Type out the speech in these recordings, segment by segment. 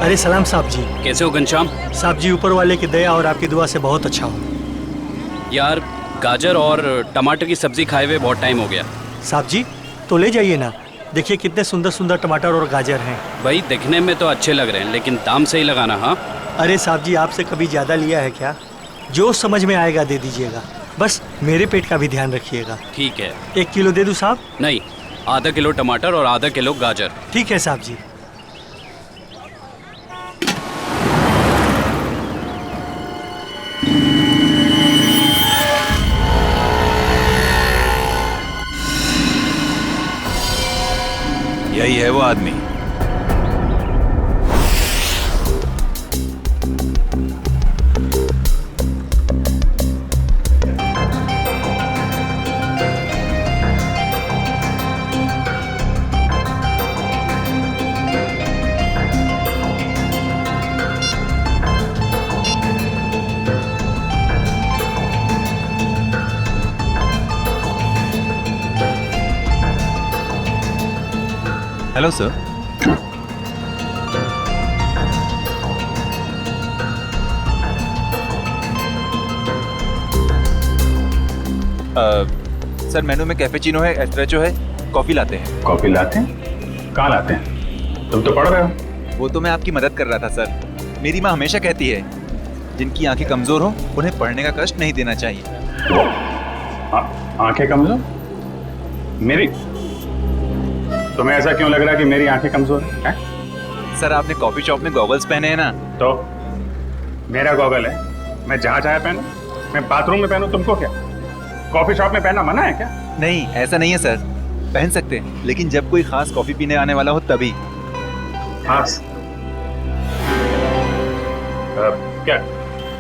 अरे सलाम साहब जी। कैसे हो घनश्याम? साहब जी ऊपर वाले की दया और आपकी दुआ से बहुत अच्छा हो। यार गाजर और टमाटर की सब्जी खाए हुए बहुत टाइम हो गया। साहब जी तो ले जाइए ना, देखिए कितने सुंदर सुंदर टमाटर और गाजर हैं। भाई दिखने में तो अच्छे लग रहे हैं लेकिन दाम सही लगाना। हाँ अरे साहब जी आपसे कभी ज़्यादा लिया है क्या? जो समझ में आएगा दे दीजिएगा, बस मेरे पेट का भी ध्यान रखिएगा। ठीक है। 1 किलो दे दूँ साहब? नहीं, आधा किलो टमाटर और आधा किलो गाजर। ठीक है साहब जी। यही है वो आदमी। Hello sir. सर मेनू में कैफेचिनो है, एस्प्रेसो है, कॉफी लाते हैं। कॉफी लाते हैं? कहाँ लाते हैं? तुम तो पढ़ रहे हो। वो तो मैं आपकी मदद कर रहा था सर। मेरी माँ हमेशा कहती है जिनकी आंखें कमजोर हो उन्हें पढ़ने का कष्ट नहीं देना चाहिए। आंखें कमजोर? मेरी? तुम्हें ऐसा क्यों लग रहा है कि मेरी आंखें कमजोर है? सर आपने कॉफी शॉप में गॉगल्स पहने हैं ना। तो मेरा गॉगल है, मैं जहाँ चाहे पहनूं, मैं बाथरूम में पहनूं, तुमको क्या? कॉफी शॉप में पहनना मना है क्या? नहीं ऐसा नहीं है सर, पहन सकते हैं लेकिन जब कोई खास कॉफी पीने आने वाला हो तभी। खास? क्या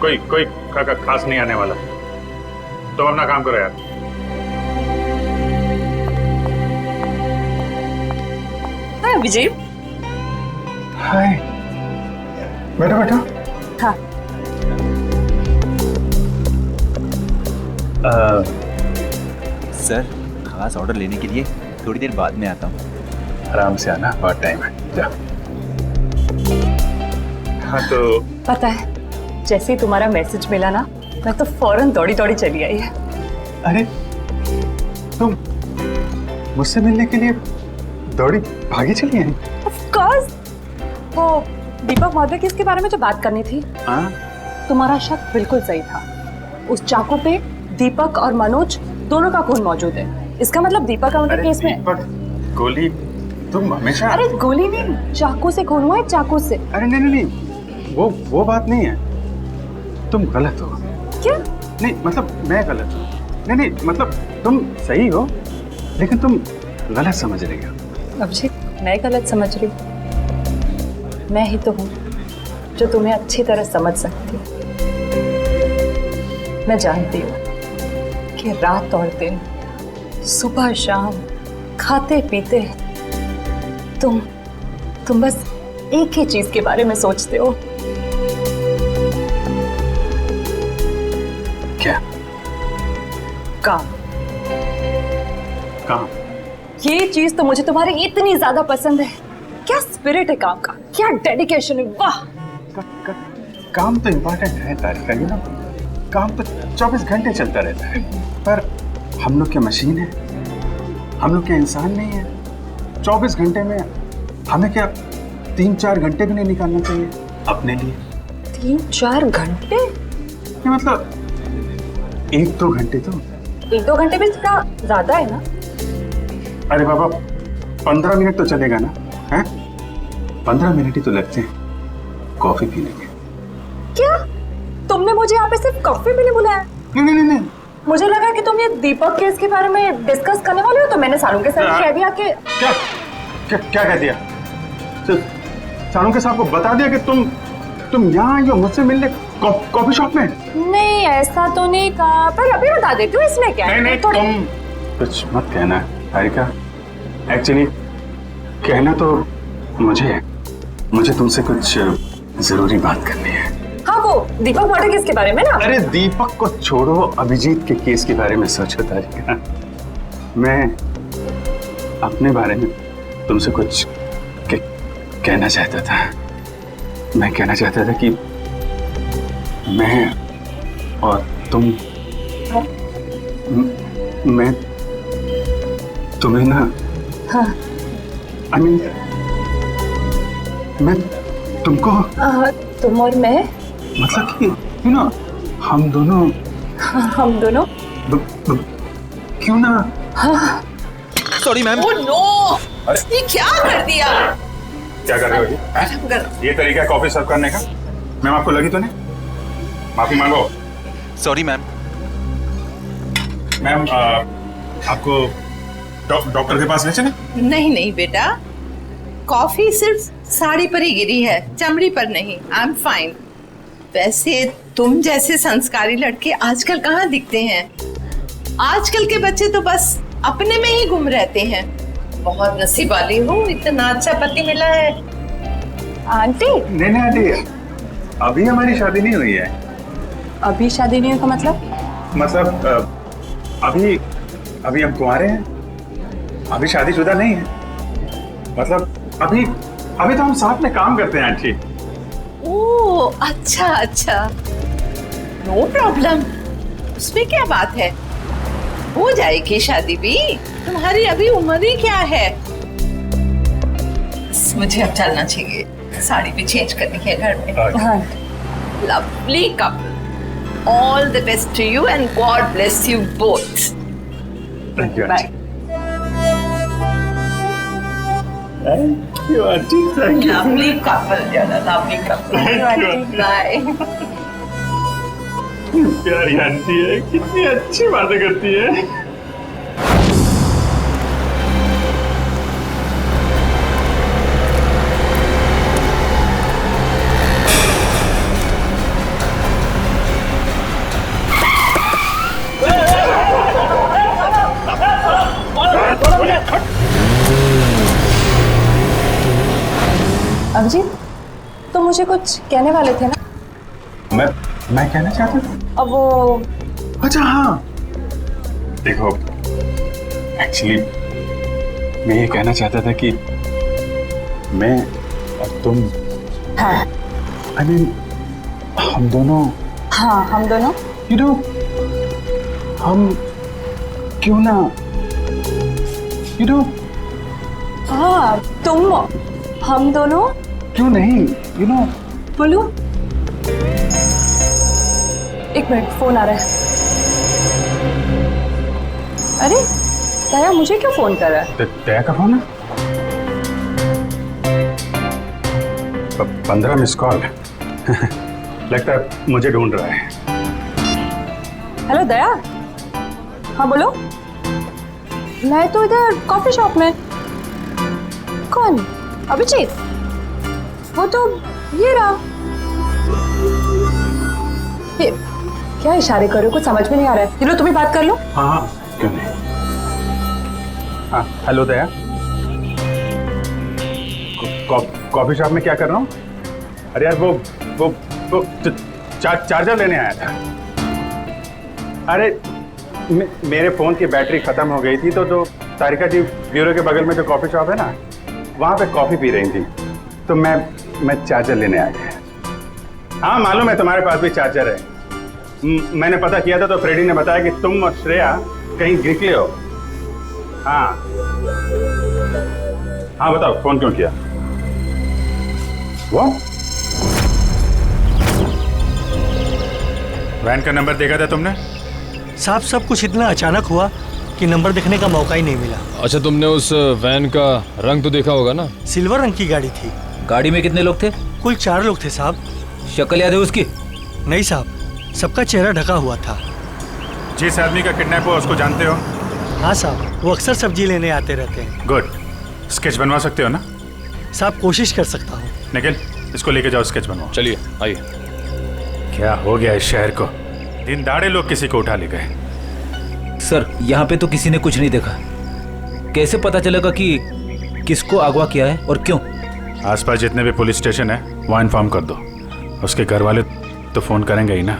कोई खास नहीं आने वाला? तो अपना काम करो यार। हाय विजय। हाय, बैठो बैठो। हाँ। सर खास ऑर्डर लेने के लिए थोड़ी देर बाद में आता हूँ। आराम से आना, बहुत टाइम है, जा। हाँ तो पता है जैसे ही तुम्हारा मैसेज मिला ना, मैं तो फौरन दौड़ी दौड़ी चली आई है। अरे तुम मुझसे मिलने के लिए दौड़ी भागी चली आई? Of course. वो दीपक महोदय की इसके बारे में जो बात करनी थी, हाँ? तुम्हारा शक बिल्कुल सही था। उस चाकू पे दीपक और मनोज दोनों का खून मौजूद है। इसका मतलब दीपक का मर्डर केस में। दीपक, गोली, तुम हमेशा। अरे गोली नहीं, चाकू से खून हुआ है, चाकू से। अरे नहीं नहीं नहीं, वो बात नहीं है, तुम गलत हो। क्या? नहीं मतलब मैं गलत हूँ। नहीं नहीं मतलब तुम सही हो लेकिन तुम गलत समझ रही हो। अभिषेक मैं गलत समझ रही हूँ? मैं ही तो हूँ जो तुम्हें अच्छी तरह समझ सकती है। मैं जानती हूँ कि रात और दिन, सुबह शाम, खाते पीते तुम बस एक ही चीज के बारे में सोचते हो। क्या? काम। काम? ये चीज तो मुझे तुम्हारी इतनी ज्यादा पसंद है। क्या स्पिरिट है काम का, क्या डेडिकेशन है, वाह। काम तो इम्पोर्टेंट है तारिका, यू नो, काम तो 24 घंटे चलता रहता है, पर हम लोग क्या मशीन है? हम लोग क्या इंसान नहीं है? 24 घंटे में हमें क्या 3-4 घंटे भी नहीं निकालना चाहिए अपने लिए? 3-4 घंटे? ये मतलब 1-2 घंटे तो। 1-2 घंटे भी ज्यादा है ना? अरे बाबा 15 मिनट तो चलेगा ना? हैं? 15 मिनट ही तो लगते हैं कॉफी पीने के। क्या तुमने मुझे यहाँ पे सिर्फ कॉफी पीने बुलाया? नहीं नहीं नहीं, मुझे लगा कि तुम ये दीपक केस के बारे में डिस्कस करने वाले हो, तो मैंने सारू के साथ कह दिया कि क्या क्या क्या कह दिया? सारू के साहब को बता दिया कि तुम यहाँ आई हो मुझसे मिलने कॉफी शॉप में? नहीं ऐसा तो नहीं कहा, पर अभी बता देती हूँ, इसमें क्या है। नहीं तुम कुछ मत कहना तारिका, एक्चुअली कहना तो मुझे तुमसे कुछ जरूरी बात करनी है। हाँ वो दीपक मर्डर केस के बारे में ना? अरे दीपक को छोड़ो, अभिजीत के केस के बारे में सोचो तारिका। मैं अपने बारे में तुमसे कुछ कहना चाहता था। मैं कहना चाहता था कि मैं और तुम मैं तुम्हें ना हाँ। I mean, मैं तुमको तुम और मैं, मतलब कि हम दोनों हम दोनों क्यों ना सॉरी मैम। ओह नो, ये क्या कर दिया? क्या कर रहे हो जी? ये तरीका है कॉफी सर्व करने का? मैम आपको लगी तो नहीं? माफी मांगो। Sorry ma'am. मैम आपको डॉक्टर के पास ले चले? नहीं नहीं बेटा, कॉफी सिर्फ साड़ी पर ही गिरी है, चमड़ी पर नहीं। I am fine. वैसे तुम जैसे संस्कारी लड़के आजकल कहाँ दिखते हैं? आजकल के बच्चे तो बस अपने में ही गुम रहते हैं। बहुत नसीब वाली हो, इतना अच्छा पति मिला है। आंटी, नहीं आंटी, अभी हमारी शादी नहीं हुई है। अभी शादी नहीं हुई का मतलब अभी हम कुंवारे हैं, अभी शादीशुदा नहीं है। मतलब अभी तो हम साथ में काम करते हैं आंटी। ओह अच्छा अच्छा, नो प्रॉब्लम, उसमें क्या बात है, हो जाएगी शादी भी। तुम्हारी अभी उम्र ही क्या है। बस मुझे अब चलना चाहिए, साड़ी भी चेंज करनी है घर में। हाँ। Lovely couple, all the best to you and god bless you both. Thank you bye. Aunty, thank you. Lovely couple, जाना लवली कपल। बाय। प्यारी आंटी है, कितनी अच्छी बातें करती है। अभिजीत, तो मुझे कुछ कहने वाले थे ना? मैं कहना चाहता था। अब वो अच्छा हाँ, देखो एक्चुअली मैं ये कहना चाहता था कि मैं और तुम, हाँ I mean, हम दोनों, हाँ हम दोनों, you know, हम क्यों ना, you know, हाँ तुम, हम दोनों, क्यों नहीं, you know, बोलो। एक मिनट, फोन आ रहा है। अरे दया, मुझे क्यों फोन कर रहा है? दया का फोन है? 15 मिस कॉल। लगता है मुझे ढूंढ रहा है। हेलो दया। हाँ बोलो। मैं तो इधर कॉफी शॉप में। कौन? अभिजीत? वो तो ये रहा। ये क्या इशारे कर रहे हो? कुछ समझ में नहीं आ रहा है। चलो तुम्हें बात कर लो। हाँ क्यों नहीं। हाँ हेलो दया, कॉफी शॉप में क्या कर रहा हूँ? अरे यार वो चार्जर लेने आया था। अरे मेरे फोन की बैटरी खत्म हो गई थी, तो जो तारिका जी ब्यूरो के बगल में जो कॉफी शॉप है ना, वहाँ पे कॉफी पी रही थी, तो मैं चार्जर लेने आ गया। हाँ मालूम है तुम्हारे पास भी चार्जर है। मैंने पता किया था तो फ्रेडी ने बताया कि तुम और श्रेया कहीं निकले हो। हाँ हाँ बताओ, फोन क्यों किया? वो वैन का नंबर देखा था तुमने? साहब सब कुछ इतना अचानक हुआ कि नंबर देखने का मौका ही नहीं मिला। अच्छा, तुमने उस वैन का रंग तो देखा होगा ना? सिल्वर रंग की गाड़ी थी। गाड़ी में कितने लोग थे? कुल 4 लोग थे साहब। शक्ल याद है उसकी? नहीं साहब, सबका चेहरा ढका हुआ था। जिस आदमी का किडनैप हुआ उसको जानते हो? हाँ साहब, वो अक्सर सब्जी लेने आते रहते हैं। गुड। स्केच बनवा सकते हो ना? साहब कोशिश कर सकता हूँ। निखिल, इसको लेके जाओ, स्केच बनवाओ। चलिए आइए। क्या हो गया इस शहर को? दिन दाड़े लोग किसी को उठा ले गए। सर यहाँ पे तो किसी ने कुछ नहीं देखा। कैसे पता चलेगा कि किसको अगवा किया है और क्यों? आसपास जितने भी पुलिस स्टेशन है वहाँ इन्फॉर्म कर दो। उसके घर वाले तो फोन करेंगे ही ना।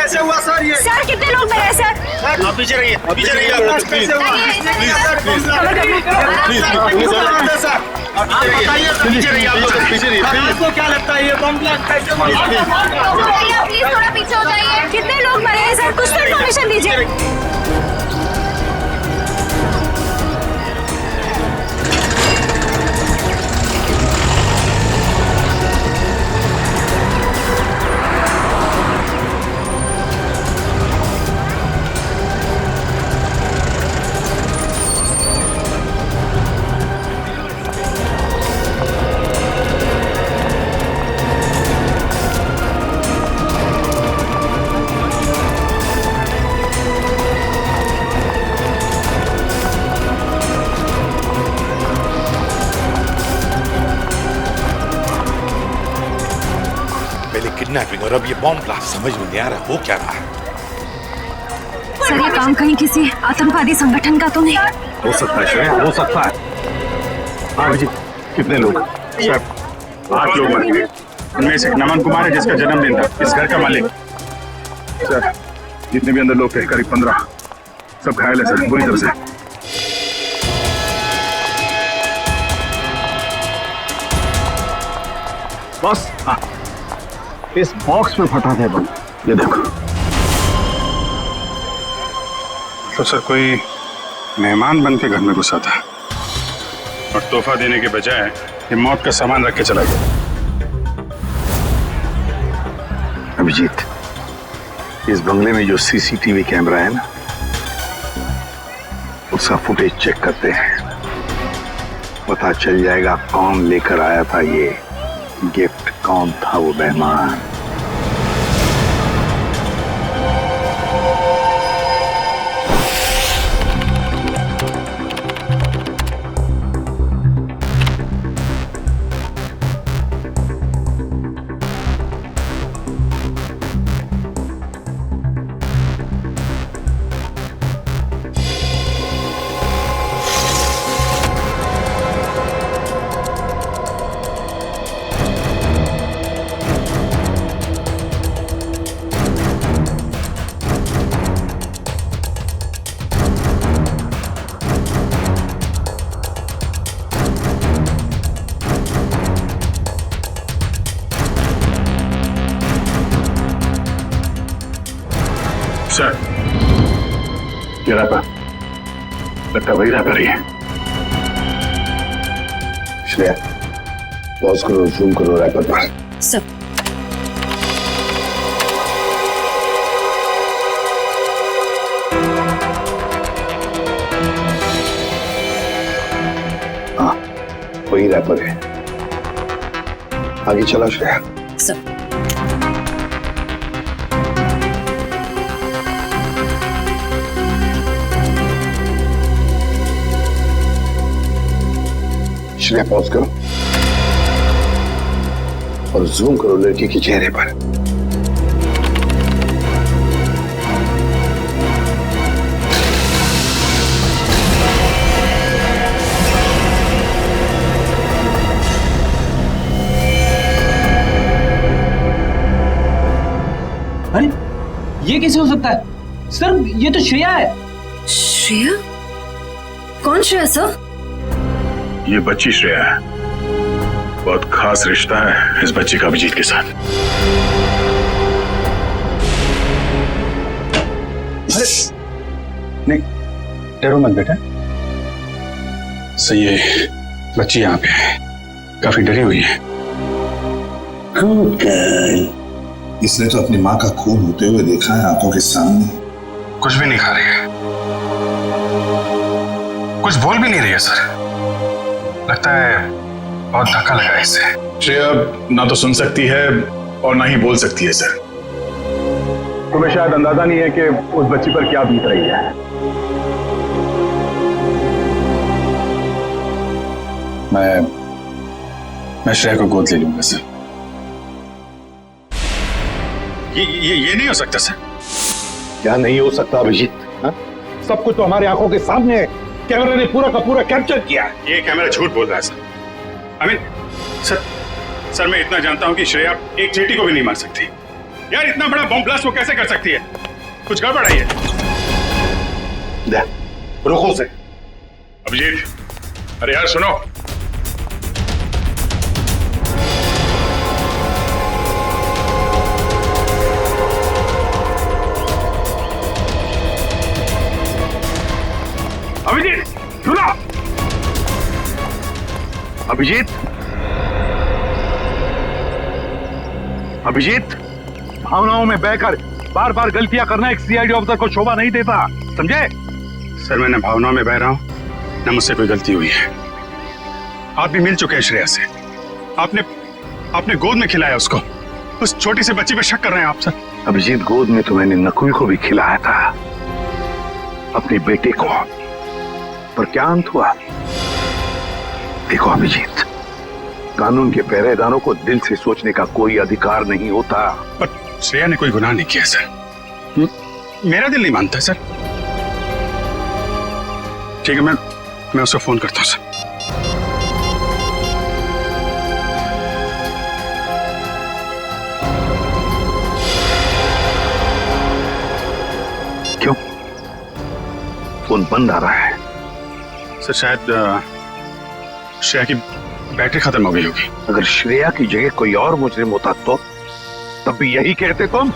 कैसे हुआ सर ये? सर कितने लोग मरे सर? आप पीछे रहिए, पीछे रहिए। कैसे हुआ? पीछे रहिए, आप लोग पीछे रहिए। आपको क्या लगता है ये बम ब्लास्ट कैसे हुआ? प्लीज थोड़ा पीछे हो जाइए। कितने लोग मरे हैं सर? कुछ तो इन्फॉर्मेशन दीजिए। किडनैपिंग और अब ये बॉम्ब ब्लास्ट, समझ में नहीं आ रहा हो क्या रहा है। सर ये काम कहीं किसी आतंकवादी संगठन का तो नहीं? हो सकता है श्रेया, हो सकता है। हाँ जी, कितने लोग? सर 8 लोग मरे। उनमें से नमन कुमार है जिसका जन्मदिन था, इस घर का मालिक। सर जितने भी अंदर लोग थे करीब 15, सब घायल है सर, बुरी तरह से। बस हाँ, इस बॉक्स में फटा था बम, ये देखो। तो सर कोई मेहमान बन के घर में घुसा था और तोहफा देने के बजाय ये मौत का सामान रख के चला गया। अभिजीत, इस बंगले में जो सीसीटीवी कैमरा है ना, उसका फुटेज चेक करते हैं, पता चल जाएगा कौन लेकर आया था ये गिफ्ट, कौन था वो मेहमान। सर ये रैपर लगता वही रैपर ही है। श्रेया पॉज करो, जूम करो रैपर पर। सर हाँ वही रैपर है। आगे चला श्रेया। सर श्रेया पॉज करो और जूम करो लड़की के चेहरे पर। अरे ये कैसे हो सकता है सर? ये तो श्रेया है। श्रेया? कौन श्रेया सर? ये बच्ची श्रेया है। बहुत खास रिश्ता है इस बच्ची का अभिजीत के साथ। अरे नहीं, डरो मत बेटा। सही है, बच्ची यहाँ पे है, काफी डरी हुई है। इसने तो अपनी माँ का खून होते हुए देखा है आंखों के सामने। कुछ भी नहीं खा रही है, कुछ बोल भी नहीं रही है सर। लगता है बहुत धक्का लगा है इससे। श्रेया ना तो सुन सकती है और ना ही बोल सकती है सर। तुम्हें शायद अंदाजा नहीं है कि उस बच्ची पर क्या बीत रही है। मैं श्रेया को गोद ले लूंगा सर। ये नहीं हो सकता सर। क्या नहीं हो सकता अभिजीत? सब कुछ तो हमारी आंखों के सामने है। कैमरा ने पूरा का पूरा कैप्चर किया। ये कैमरा झूठ बोल रहा है सर। सर मैं इतना जानता हूं कि श्रेया एक चींटी को भी नहीं मार सकती। यार इतना बड़ा बॉम्ब ब्लास्ट वो कैसे कर सकती है? कुछ गड़बड़ है ये। रुको से। अभिजीत, अरे यार सुनो। अभिजीत सुनो। अभिजीत, अभिजीत, भावनाओं में बहकर बार बार गलतियां करना एक सीआईडी ऑफिसर को शोभा नहीं देता, समझे? सर मैं न भावनाओं में बह रहा हूं न मुझसे कोई गलती हुई है। आप भी मिल चुके हैं श्रेया से। आपने गोद में खिलाया उसको। उस छोटी सी बच्ची पे शक कर रहे हैं आप सर? अभिजीत, गोद में तो मैंने नकुल को भी खिलाया था, अपने बेटे को, पर क्या अंत हुआ? देखो अभिजीत, कानून के पहरेदारों को दिल से सोचने का कोई अधिकार नहीं होता। पर श्रेया ने कोई गुनाह नहीं किया सर। मेरा दिल नहीं मानता सर। ठीक है, मैं उसको फोन करता हूं सर। क्यों फोन बंद आ रहा है? सर शायद श्रेया की बैटरी खत्म हो गई होगी। अगर श्रेया की जगह कोई और मुजरिम होता तो तब भी यही कहते तुम?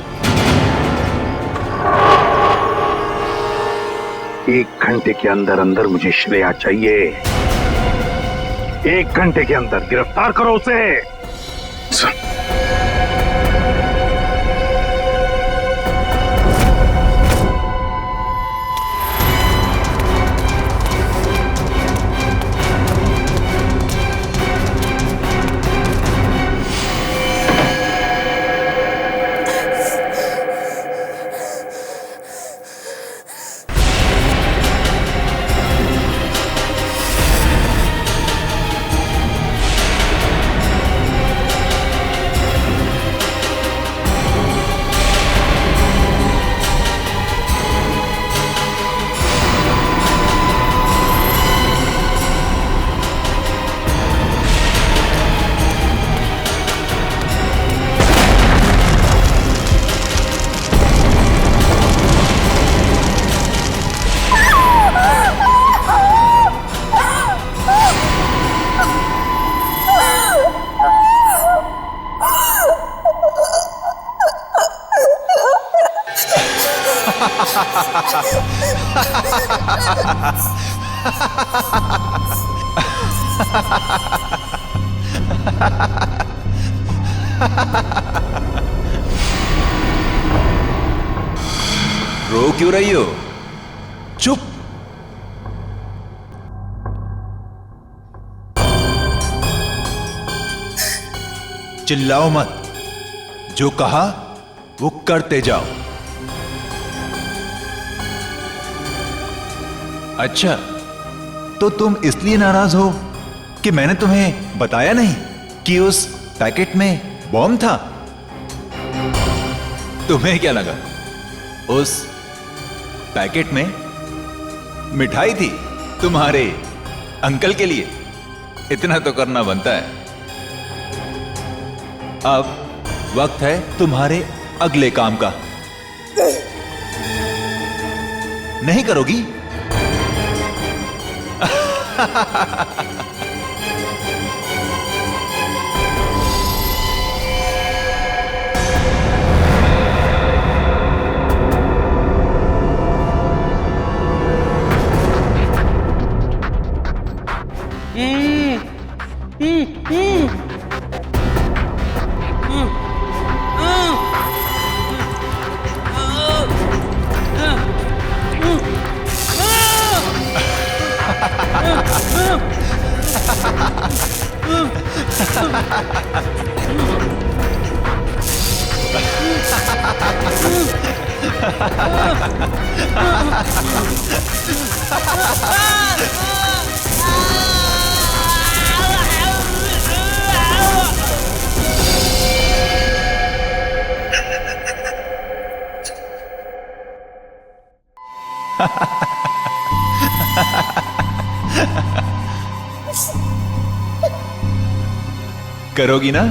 1 घंटे के अंदर अंदर मुझे श्रेया चाहिए। 1 घंटे के अंदर गिरफ्तार करो उसे। सर रो क्यों रही हो? चुप। चिल्लाओ मत, जो कहा वो करते जाओ। अच्छा, तो तुम इसलिए नाराज हो कि मैंने तुम्हें बताया नहीं कि उस पैकेट में बॉम्ब था? तुम्हें क्या लगा उस पैकेट में मिठाई थी तुम्हारे अंकल के लिए? इतना तो करना बनता है। अब वक्त है तुम्हारे अगले काम का। नहीं करोगी? करोगी ना?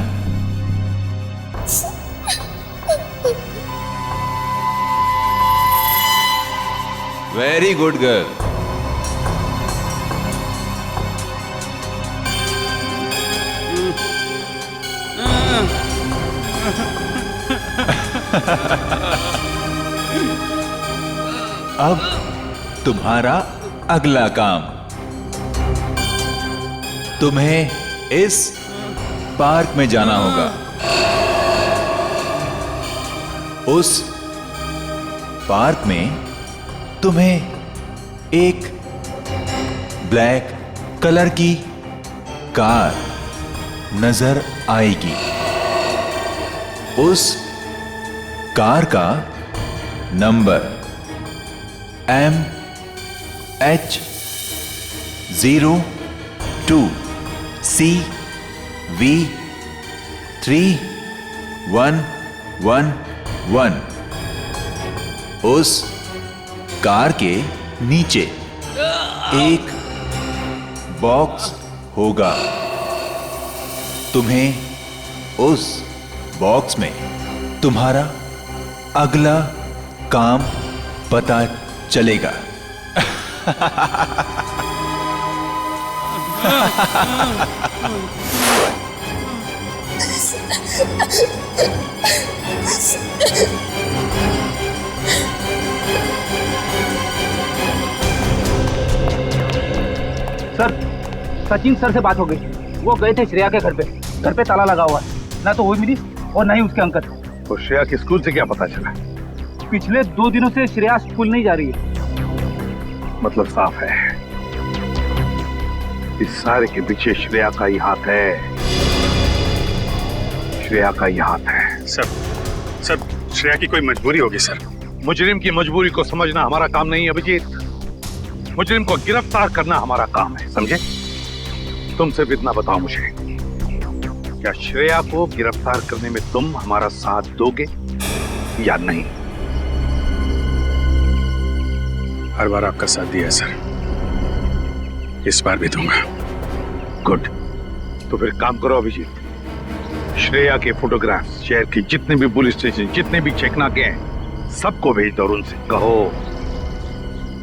Very good girl. अब तुम्हारा अगला काम, तुम्हें इस पार्क में जाना होगा। उस पार्क में तुम्हें एक ब्लैक कलर की कार नजर आएगी। उस कार का नंबर MH02CV3111। उस कार के नीचे एक बॉक्स होगा। तुम्हें उस बॉक्स में तुम्हारा अगला काम पता चलेगा। सर, सचिन सर से बात हो गई। वो गए थे श्रेया के घर पे। घर पे ताला लगा हुआ है, ना तो वो मिली और ना ही उसके अंकल। तो श्रेया के स्कूल से क्या पता चला? पिछले 2 दिनों से श्रेया स्कूल नहीं जा रही है। मतलब साफ है, इस सारे के पीछे श्रेया का ही हाथ है। श्रेया का ही हाथ है। सर श्रेया की कोई मजबूरी होगी सर। मुजरिम की मजबूरी को समझना हमारा काम नहीं है अभिजीत। मुजरिम को गिरफ्तार करना हमारा काम है, समझे? तुम सिर्फ इतना बताओ मुझे, क्या श्रेया को गिरफ्तार करने में तुम हमारा साथ दोगे या नहीं? हर बार आपका साथ दिया है सर, इस बार भी दूंगा। गुड। तो फिर काम करो अभिजीत, श्रेया के फोटोग्राफ्स शहर की जितने भी पुलिस स्टेशन, जितने भी चेकनाके हैं, सबको भेज दो और उनसे कहो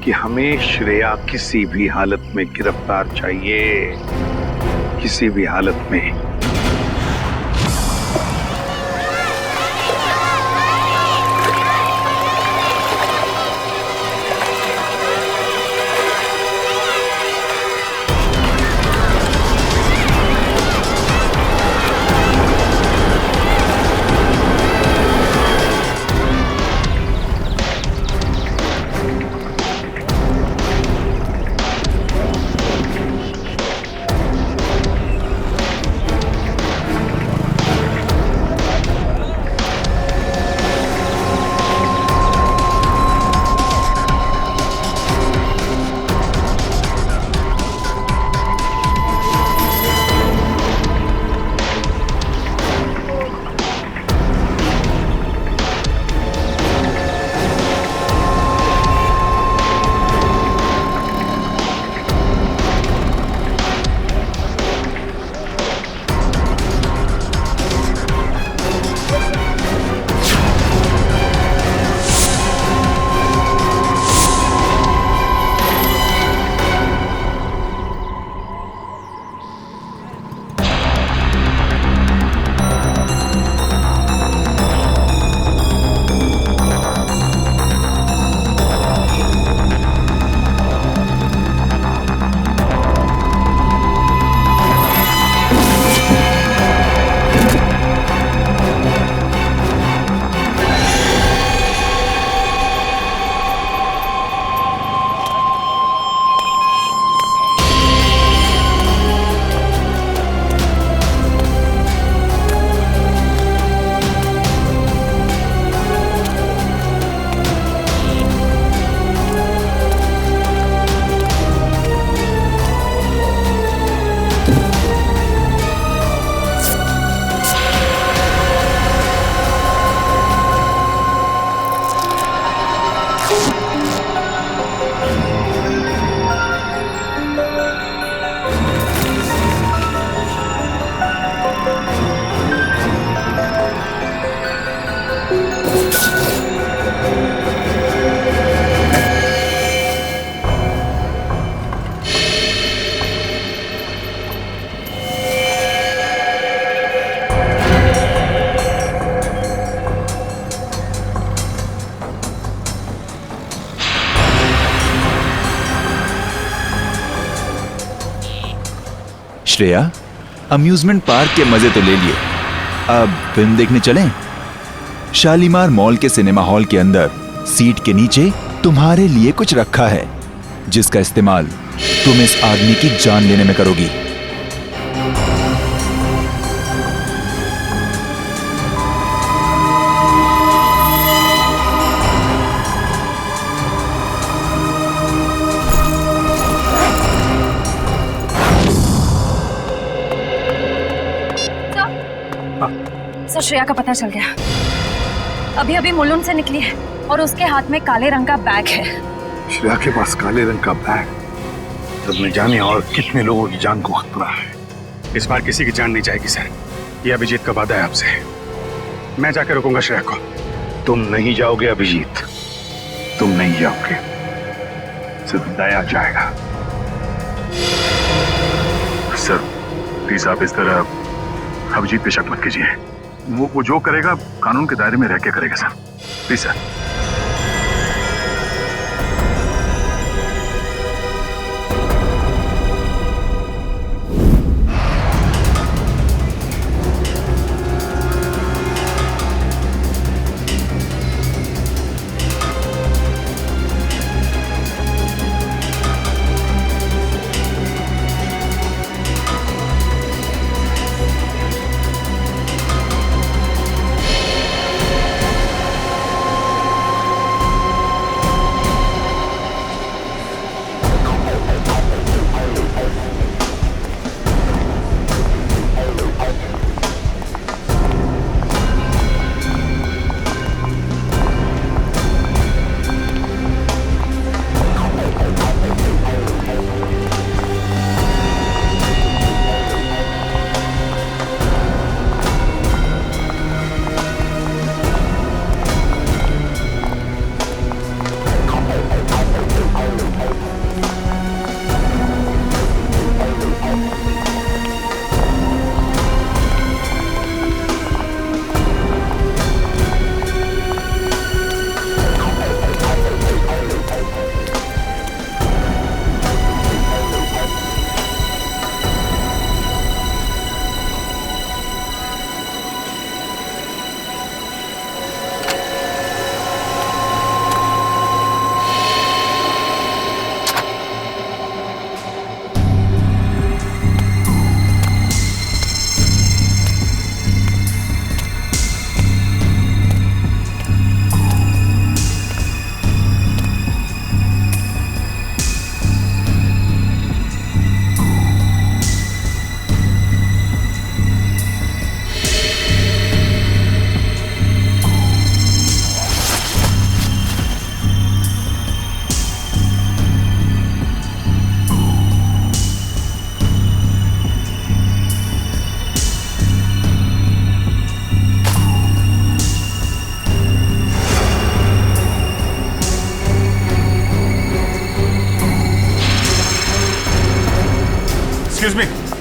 कि हमें श्रेया किसी भी हालत में गिरफ्तार चाहिए, किसी भी हालत में। श्रेया, अम्यूजमेंट पार्क के मजे तो ले लिए, अब फिल्म देखने चलें? शालीमार मॉल के सिनेमा हॉल के अंदर सीट के नीचे तुम्हारे लिए कुछ रखा है, जिसका इस्तेमाल तुम इस आदमी की जान लेने में करोगी। सर, श्रेया का पता चल गया। अभी अभी मुलुंड से निकली है और उसके हाथ में काले रंग का बैग है। श्रेया के पास काले रंग का बैग, जब न जाने और कितने लोगों की जान को खतरा है। इस बार किसी की जान नहीं जाएगी सर, ये अभिजीत का वादा है आपसे। मैं जाकर रोकूंगा श्रेया को। तुम नहीं जाओगे अभिजीत, तुम नहीं जाओगे, सिर्फ दया जाएगा। सर प्लीज आप इस तरह अभिजीत पे शक मत कीजिए। वो जो करेगा कानून के दायरे में रह के करेगा sir, please sir.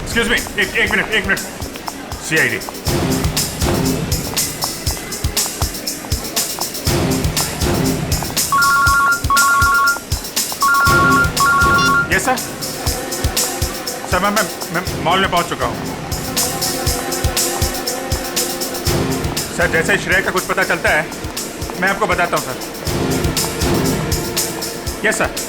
Excuse me, एक मिनट। सीआईडी। Yes sir. सर मैं मॉल में पहुंच चुका हूं। सर जैसे ही श्रेया का कुछ पता चलता है मैं आपको बताता हूं सर। Yes sir.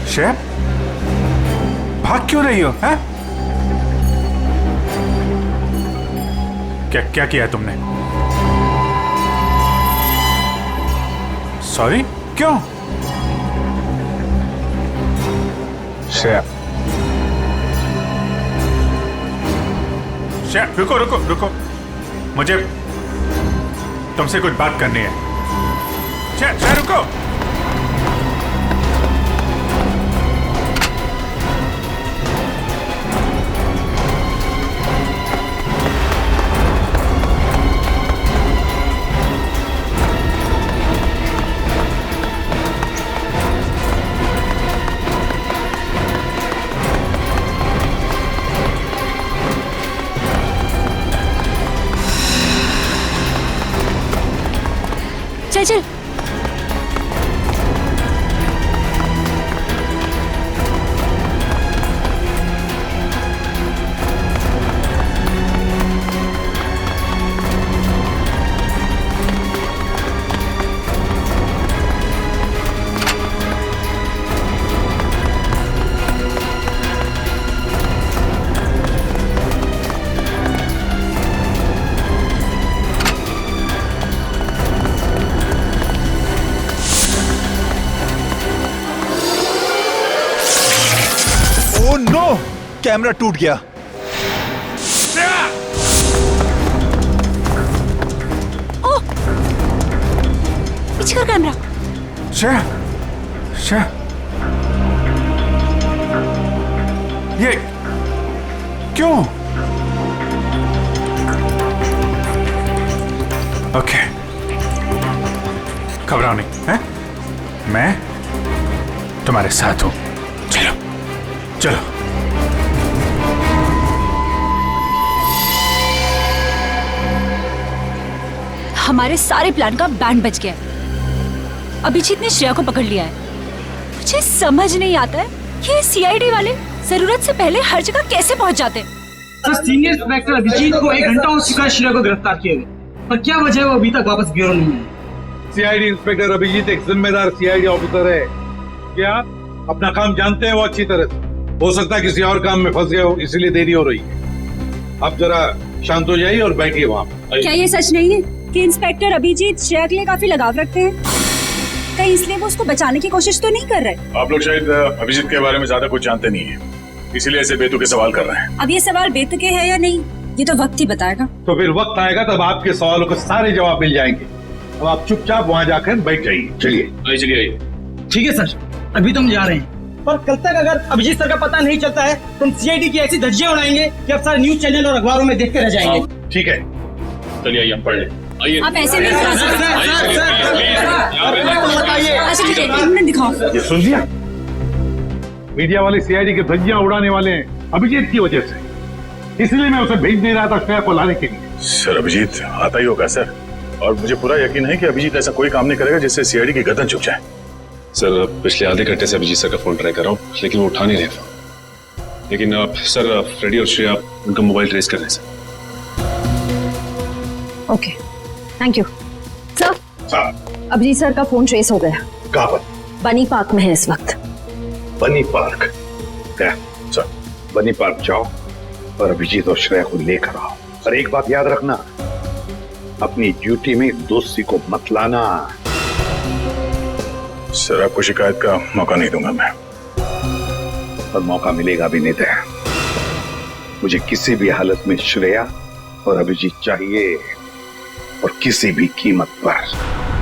श्रेया, भाग क्यों रही हो? हैं? क्या क्या किया है तुमने? सॉरी, क्यों? श्रेया, श्रेया, रुको रुको रुको, मुझे तुमसे कुछ बात करनी है। श्रेया, श्रेया रुको। चल चल। ओह नो, कैमरा टूट गया। ओह, पीछे कर कैमरा। श्रेया, श्रेया, ये क्यों? ओके, घबराओ नहीं, हैं? मैं तुम्हारे साथ हूं। चलो चलो। हमारे सारे प्लान का बैंड बज गया है। अभिजीत ने श्रेया को पकड़ लिया है। मुझे समझ नहीं आता है कि सीआईडी वाले जरूरत से पहले हर जगह कैसे पहुंच जाते हैं। सर, सीनियर इंस्पेक्टर अभिजीत को 1 घंटा हो चुका है श्रेया को गिरफ्तार किए हुए, पर क्या वजह है वो अभी तक वापस ब्यूरो नहीं है। सीआईडी इंस्पेक्टर अभिजीत एक जिम्मेदार सीआईडी ऑफिसर है। क्या अपना काम जानते हैं वो अच्छी तरह से। हो सकता है किसी और काम में फंस गए हो, इसीलिए देरी हो रही है। अब जरा शांत हो जाइए और बैठिए वहाँ। क्या ये सच नहीं है कि इंस्पेक्टर अभिजीत श्रेया के लिए काफी लगाव रखते हैं? कहीं इसलिए वो उसको बचाने की कोशिश तो नहीं कर रहे? आप लोग शायद अभिजीत के बारे में ज्यादा कुछ जानते नहीं है, इसीलिए ऐसे बेतुके सवाल कर रहे हैं। अब ये सवाल बेतुके है या नहीं, ये तो वक्त ही बताएगा। तो फिर वक्त आएगा तब आपके सवालों के सारे जवाब मिल जाएंगे। अब आप चुपचाप वहाँ जाकर बैठ जाइए। चलिए चलिए। ठीक है सर, अभी तो हम जा रहे हैं, पर कल तक अगर अभिजीत सर का पता नहीं चलता है तो हम सीआईडी की ऐसी धज्जियां उड़ाएंगे कि अब सारे न्यूज चैनल और अखबारों में देखते रह जाएंगे। ठीक है, चलिए आइए हम पढ़ लें। आइए। आप ऐसे नहीं करा सकते। अच्छा ठीक है, 1 मिनट दिखाओ। ये सुन लिया, मीडिया वाले सीआईडी के धज्जियां उड़ाने वाले हैं अभिजीत की वजह से, इसलिए मैं उसे भेज नहीं रहा था श्रेया को लाने के लिए। सर, अभिजीत आता ही होगा सर, और मुझे पूरा यकीन है कि अभिजीत ऐसा कोई काम नहीं करेगा जिससे सीआईडी की गर्दन झुक जाए। सर, पिछले आधे घंटे से अभिजीत सर का फोन ट्राई कर रहा हूँ, लेकिन वो उठा नहीं रहे फोन। लेकिन सर, फ्रेडी और श्रेया उनका मोबाइल ट्रेस कर रहे हैं sir. Okay, thank you sir. Abhijit sir का फोन ट्रेस हो गया। कहाँ पर? बनी पार्क में है इस वक्त। बनी पार्क? सर, बनी पार्क जाओ और अभिजीत और श्रेया को लेकर आओ। और एक बात याद रखना, अपनी ड्यूटी में दोस्ती को मत लाना। सर, आपको शिकायत का मौका नहीं दूंगा मैं। और मौका मिलेगा भी नहीं। मुझे किसी भी हालत में श्रेया और अभिजीत चाहिए, और किसी भी कीमत पर।